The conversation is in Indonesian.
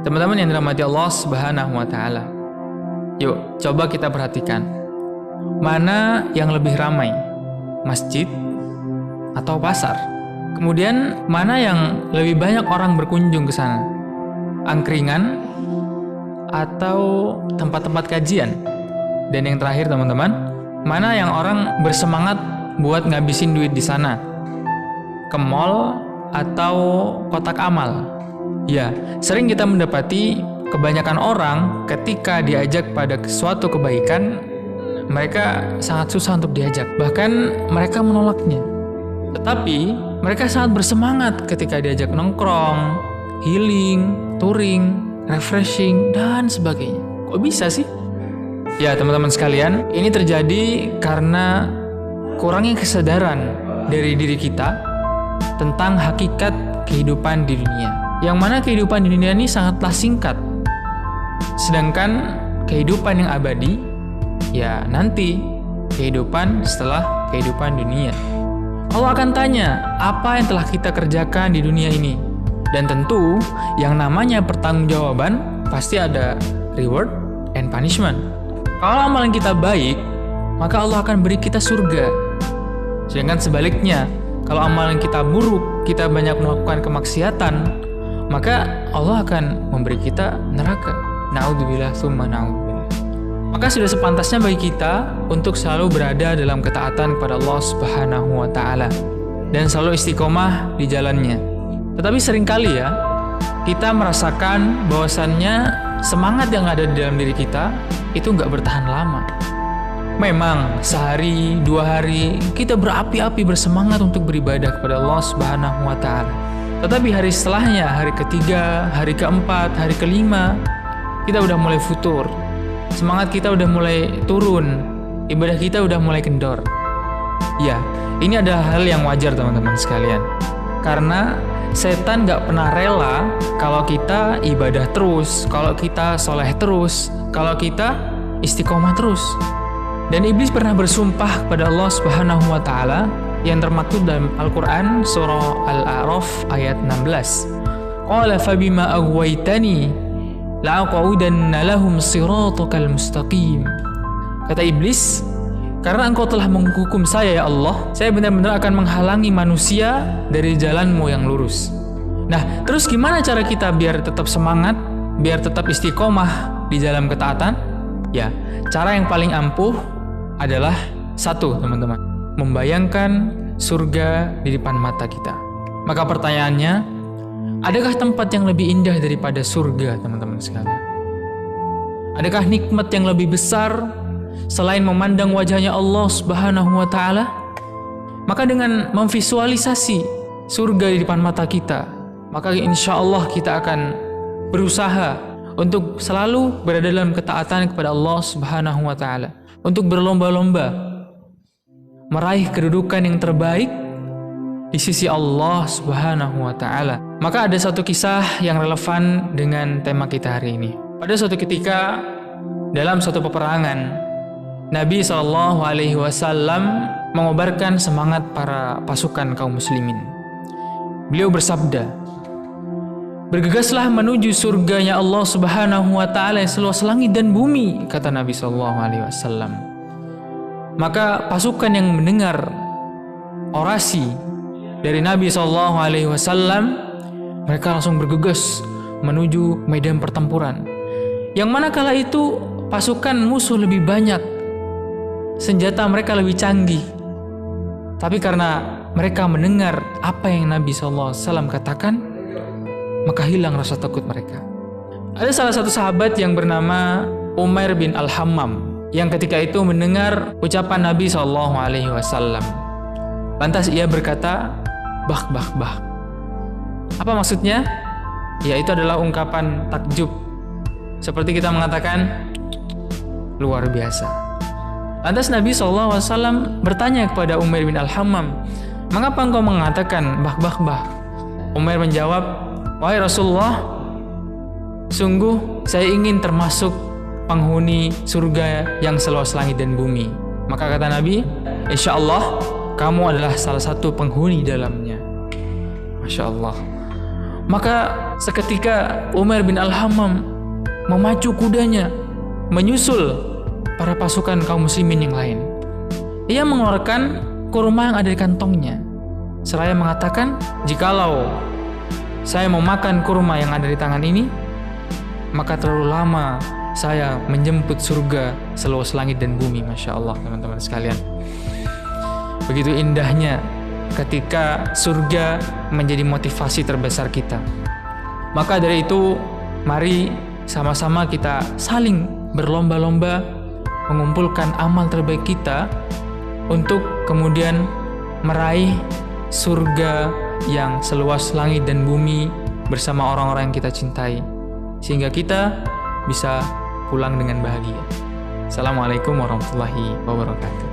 Teman-teman yang dirahmati Allah Subhanahu wa taala. Yuk, coba kita perhatikan. Mana yang lebih ramai? Masjid atau pasar? Kemudian mana yang lebih banyak orang berkunjung ke sana? Angkringan atau tempat-tempat kajian? Dan yang terakhir teman-teman, mana yang orang bersemangat buat ngabisin duit di sana? Ke mall atau kotak amal? Ya, sering kita mendapati kebanyakan orang ketika diajak pada suatu kebaikan, mereka sangat susah untuk diajak. Bahkan mereka menolaknya. Tetapi mereka sangat bersemangat ketika diajak nongkrong, healing, touring, refreshing, dan sebagainya. Kok bisa sih? Ya teman-teman sekalian, ini terjadi karena kurangnya kesadaran dari diri kita tentang hakikat kehidupan di dunia. Yang mana kehidupan di dunia ini sangatlah singkat. Sedangkan kehidupan yang abadi, ya nanti kehidupan setelah kehidupan dunia. Allah akan tanya, apa yang telah kita kerjakan di dunia ini? Dan tentu, yang namanya pertanggungjawaban, pasti ada reward and punishment. Kalau amalan kita baik, maka Allah akan beri kita surga. Sedangkan sebaliknya, kalau amalan kita buruk, kita banyak melakukan kemaksiatan, maka Allah akan memberi kita neraka. Na'udzubillah tsumma na'udzubillah. Maka sudah sepantasnya bagi kita untuk selalu berada dalam ketaatan kepada Allah Subhanahu wa taala dan selalu istiqomah di jalannya. Tetapi seringkali ya, kita merasakan bahwasannya semangat yang ada di dalam diri kita itu nggak bertahan lama. Memang sehari, 2 hari kita berapi-api bersemangat untuk beribadah kepada Allah Subhanahu wa taala. Tetapi hari setelahnya, hari ketiga, hari keempat, hari kelima, kita udah mulai futur. Semangat kita udah mulai turun. Ibadah kita udah mulai kendor. Ya, ini adalah hal yang wajar teman-teman sekalian. Karena setan gak pernah rela kalau kita ibadah terus, kalau kita soleh terus, kalau kita istiqomah terus. Dan iblis pernah bersumpah kepada Allah Subhanahu wa taala yang termaktub dalam Al-Quran surah Al-A'raf ayat 16. Qala fabima aghwaytani la'aqudanna lahum siratakal mustaqim. Kata iblis, karena engkau telah menghukum saya ya Allah, saya benar-benar akan menghalangi manusia dari jalanmu yang lurus. Nah, terus gimana cara kita biar tetap semangat, biar tetap istiqomah di dalam ketaatan? Ya, cara yang paling ampuh adalah satu teman-teman, membayangkan surga di depan mata kita. Maka pertanyaannya, adakah tempat yang lebih indah daripada surga teman-teman sekalian? Adakah nikmat yang lebih besar selain memandang wajahnya Allah Subhanahu wa taala? Maka dengan memvisualisasi surga di depan mata kita, maka insya Allah kita akan berusaha untuk selalu berada dalam ketaatan kepada Allah Subhanahu wa taala, untuk berlomba-lomba meraih kedudukan yang terbaik di sisi Allah Subhanahu wa taala. Maka ada satu kisah yang relevan dengan tema kita hari ini. Pada suatu ketika dalam suatu peperangan, Nabi SAW mengobarkan semangat para pasukan kaum muslimin. Beliau bersabda, "Bergegaslah menuju surganya Allah Subhanahu wa taala yang seluas langit dan bumi," kata Nabi SAW. Maka pasukan yang mendengar orasi dari Nabi SAW, mereka langsung bergegas menuju medan pertempuran. Yang mana kala itu pasukan musuh lebih banyak, senjata mereka lebih canggih. Tapi karena mereka mendengar apa yang Nabi SAW katakan, maka hilang rasa takut mereka. Ada salah satu sahabat yang bernama Umair bin Al-Hammam yang ketika itu mendengar ucapan Nabi SAW. Lantas ia berkata, "Bah, bah, bah." Apa maksudnya? Ya, itu adalah ungkapan takjub. Seperti kita mengatakan, luar biasa. Lantas Nabi SAW bertanya kepada Umair bin Al-Hammam, "Mengapa engkau mengatakan bah, bah, bah?" Umair menjawab, "Wahai Rasulullah, sungguh saya ingin termasuk penghuni surga yang seluas langit dan bumi." Maka kata Nabi, "Insya Allah kamu adalah salah satu penghuni dalamnya." Masya Allah. Maka seketika Umair bin Al-Hammam memacu kudanya menyusul para pasukan kaum muslimin yang lain. Ia mengeluarkan kurma yang ada di kantongnya, seraya mengatakan, jikalau saya mau makan kurma yang ada di tangan ini, maka terlalu lama saya menjemput surga seluas langit dan bumi. Masya Allah, teman-teman sekalian. Begitu indahnya ketika surga menjadi motivasi terbesar kita. Maka dari itu, mari sama-sama kita saling berlomba-lomba mengumpulkan amal terbaik kita untuk kemudian meraih surga yang seluas langit dan bumi bersama orang-orang yang kita cintai, sehingga kita bisa pulang dengan bahagia. Assalamualaikum warahmatullahi wabarakatuh.